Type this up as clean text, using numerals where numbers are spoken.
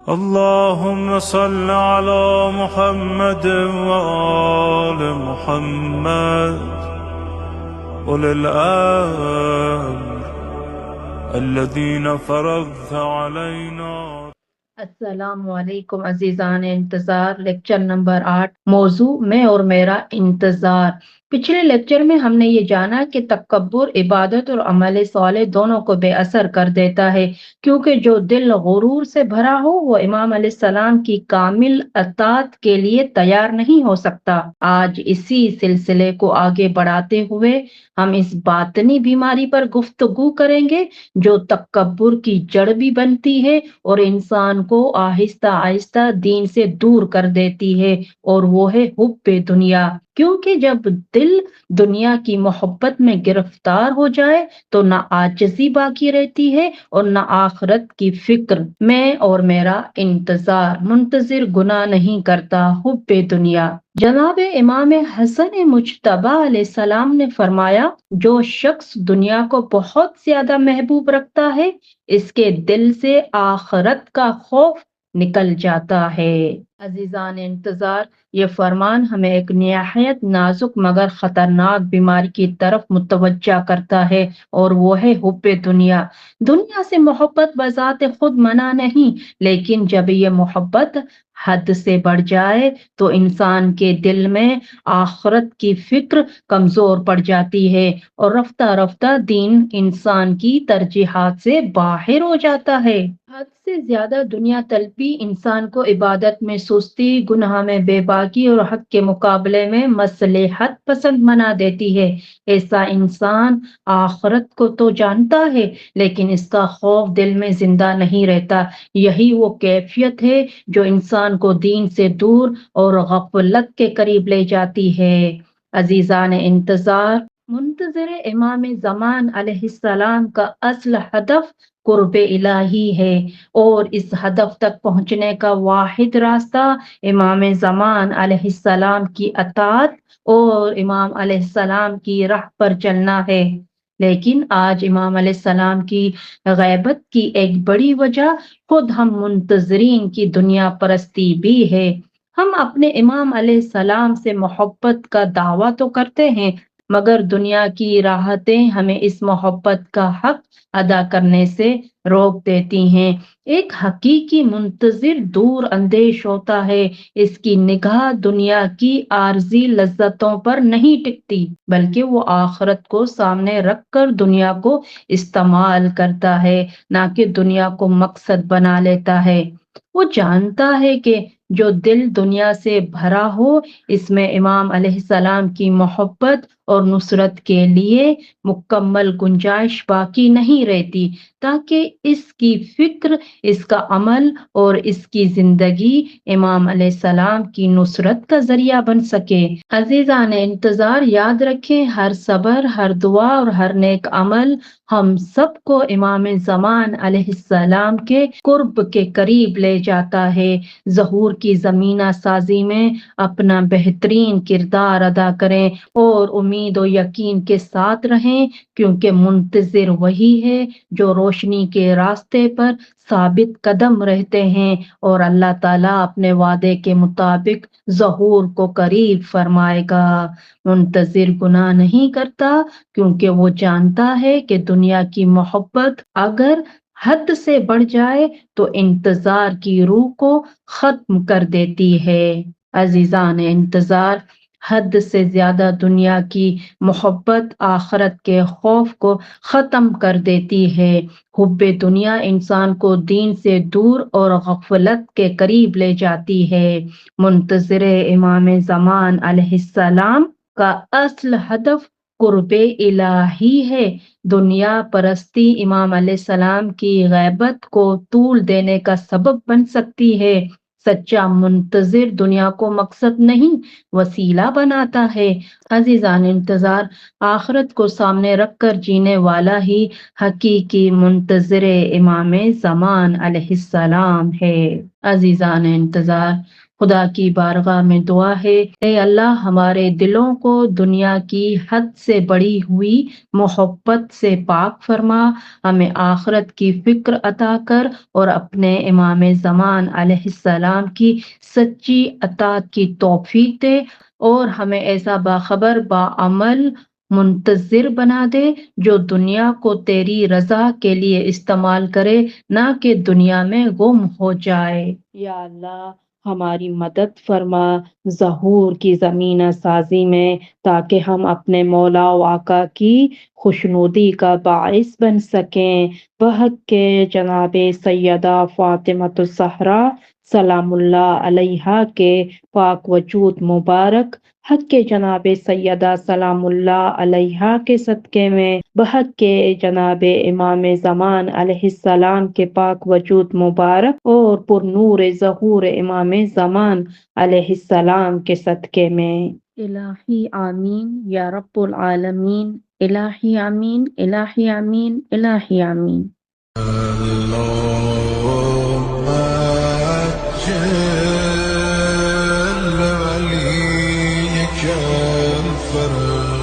اللهم صل على محمد وآل محمد أولي الأمر الذين فرضت علينا. السلام علیکم عزیزان انتظار، لیکچر نمبر 8، موضوع میں اور میرا انتظار۔ پچھلے لیکچر میں ہم نے یہ جانا کہ تکبر عبادت اور عمل صالح دونوں کو بے اثر کر دیتا ہے، کیونکہ جو دل غرور سے بھرا ہو وہ امام علیہ السلام کی کامل اطاعت کے لیے تیار نہیں ہو سکتا۔ آج اسی سلسلے کو آگے بڑھاتے ہوئے ہم اس باطنی بیماری پر گفتگو کریں گے جو تکبر کی جڑ بھی بنتی ہے اور انسان کو آہستہ آہستہ دین سے دور کر دیتی ہے، اور وہ ہے حب دنیا۔ کیونکہ جب دل دنیا کی محبت میں گرفتار ہو جائے تو نہ عاجزی باقی رہتی ہے اور نہ آخرت کی فکر۔ میں اور میرا انتظار منتظر گناہ نہیں کرتا، حب دنیا۔ جناب امام حسن مجتبی علیہ السلام نے فرمایا، جو شخص دنیا کو بہت زیادہ محبوب رکھتا ہے اس کے دل سے آخرت کا خوف نکل جاتا ہے۔ عزیزان انتظار، یہ فرمان ہمیں ایک نہایت نازک مگر خطرناک بیماری کی طرف متوجہ کرتا ہے، اور وہ ہے حب دنیا۔ دنیا سے محبت بذات خود منع نہیں، لیکن جب یہ محبت حد سے بڑھ جائے تو انسان کے دل میں آخرت کی فکر کمزور پڑ جاتی ہے، اور رفتہ رفتہ دین انسان کی ترجیحات سے باہر ہو جاتا ہے۔ حد سے زیادہ دنیا طلبی انسان کو عبادت میں سستی، گناہ میں بے باکی اور حق کے مقابلے میں مصلحت پسند بنا دیتی ہے۔ ایسا انسان آخرت کو تو جانتا ہے لیکن اس کا خوف دل میں زندہ نہیں رہتا۔ یہی وہ کیفیت ہے جو انسان کو دین سے دور اور غفلت کے قریب لے جاتی ہے۔ عزیزان انتظار، منتظر امام زمان علیہ السلام کا اصل ہدف قرب الہی ہے، اور اس ہدف تک پہنچنے کا واحد راستہ امام زمان علیہ السلام کی اطاعت اور امام علیہ السلام کی راہ پر چلنا ہے۔ لیکن آج امام علیہ السلام کی غیبت کی ایک بڑی وجہ خود ہم منتظرین کی دنیا پرستی بھی ہے۔ ہم اپنے امام علیہ السلام سے محبت کا دعویٰ تو کرتے ہیں، مگر دنیا کی راحتیں ہمیں اس محبت کا حق ادا کرنے سے روک دیتی ہیں۔ ایک حقیقی منتظر دور اندیش ہوتا ہے، اس کی نگاہ دنیا کی عارضی لذتوں پر نہیں ٹکتی، بلکہ وہ آخرت کو سامنے رکھ کر دنیا کو استعمال کرتا ہے، نہ کہ دنیا کو مقصد بنا لیتا ہے۔ وہ جانتا ہے کہ جو دل دنیا سے بھرا ہو اس میں امام علیہ السلام کی محبت اور نصرت کے لیے مکمل گنجائش باقی نہیں رہتی، تاکہ اس کی فکر، اس کا عمل اور اس کی زندگی امام علیہ السلام کی نصرت کا ذریعہ بن سکے۔ عزیزان انتظار، یاد رکھیں، ہر صبر، ہر دعا اور ہر نیک عمل ہم سب کو امام زمان علیہ السلام کے قرب کے قریب لے جاتا ہے۔ ظہور کی زمینہ سازی میں اپنا بہترین کردار ادا کریں اور امید و یقین کے ساتھ رہیں، کیونکہ منتظر وہی ہے جو روشنی کے راستے پر ثابت قدم رہتے ہیں، اور اللہ تعالیٰ اپنے وعدے کے مطابق ظہور کو قریب فرمائے گا۔ منتظر گناہ نہیں کرتا کیونکہ وہ جانتا ہے کہ دنیا کی محبت اگر حد سے بڑھ جائے تو انتظار کی روح کو ختم کر دیتی ہے۔ عزیزان انتظار، حد سے زیادہ دنیا کی محبت آخرت کے خوف کو ختم کر دیتی ہے۔ حب دنیا انسان کو دین سے دور اور غفلت کے قریب لے جاتی ہے۔ منتظر امام زمان علیہ السلام کا اصل ہدف قرب الہی ہے۔ دنیا پرستی امام علیہ السلام کی غیبت کو طول دینے کا سبب بن سکتی ہے۔ سچا منتظر دنیا کو مقصد نہیں وسیلہ بناتا ہے۔ عزیزان انتظار، آخرت کو سامنے رکھ کر جینے والا ہی حقیقی منتظر امام زمان علیہ السلام ہے۔ عزیزان انتظار، خدا کی بارگاہ میں دعا ہے، اے اللہ ہمارے دلوں کو دنیا کی حد سے بڑی ہوئی محبت سے پاک فرما، ہمیں آخرت کی فکر عطا کر اور اپنے امام زمان علیہ السلام کی سچی اطاعت کی توفیق دے، اور ہمیں ایسا باخبر باعمل منتظر بنا دے جو دنیا کو تیری رضا کے لیے استعمال کرے، نہ کہ دنیا میں گم ہو جائے۔ یا اللہ ہماری مدد فرما ظہور کی زمینہ سازی میں، تاکہ ہم اپنے مولا و آقا کی خوشنودی کا باعث بن سکیں، بحق کے جناب سیدہ فاطمۃ الزہرا سلام اللہ علیہا کے پاک وجود مبارک، حق کے جناب سیدہ سلام اللہ علیہا کے صدقے میں، بحق کے جناب امام زمان علیہ السلام کے پاک وجود مبارک اور پر نور ظہور امام زمان علیہ السلام کے صدقے میں۔ الہی آمین یا رب العالمین، الہی آمین، الہی آمین، الہی آمین۔ اللهم عجل وليك الفرج